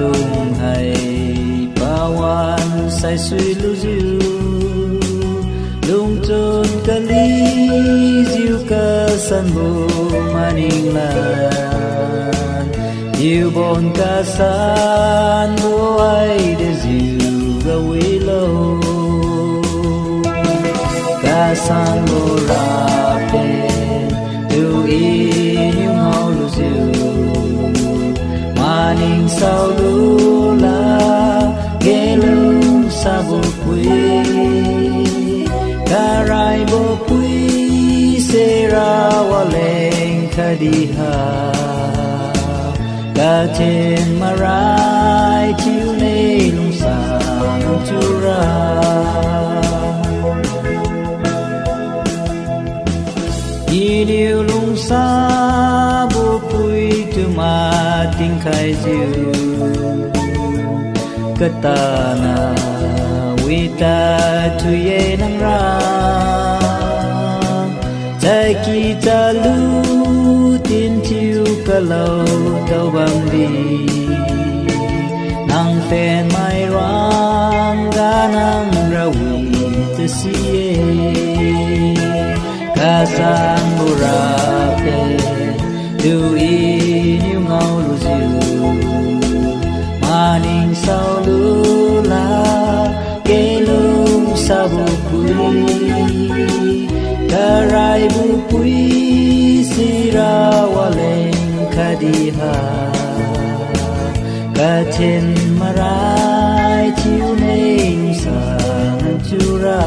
lung hay bawan sai suy lu diu lung chôn ca li diu KASANBO maning lan diu bon KASANBO ai de diu ga we lo KASANBO RAPEN tu in yung hao lu diu maning sao lu la ge lung sa bo pui karai bo pui se ra wa leng khadiha ka chen marai chiu nei lung sa lung chu ra điều lung sa bo pui tu ma ting khai diu katana wita tu ye nang ra chai ki ta lu tin chiu ka lo đâu bằng đi nang phen mai rang ga nang ra wi te si KASANBO RAPEN tu in yung ngao lu diu maning sao lu la ge lung sa bu pui karai bu pui si ra wa leng khadiha ka chen marai chiu nei sa chu ra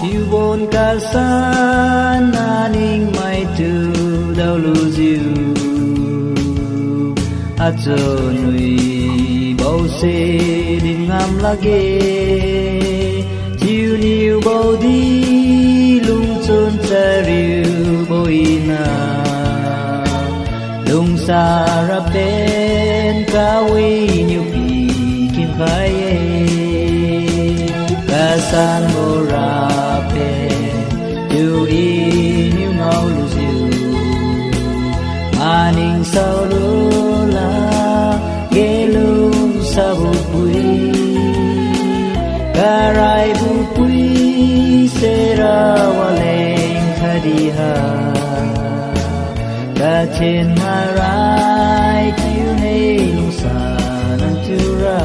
diu bon KASAN aning mai tu đâu lu diu a cho nui bao se ding ngam la ge diu niu bao di lung chôn cha riu boina lung sa RAPEN ka wi niu pi kim khai KASANBO RAPEN tu in yung ngao lu diu maning sao lu la ge lung sa bu pui karai bu pui se ra wa leng khadiha ka chen marai chiu nei lung sa nang chu ra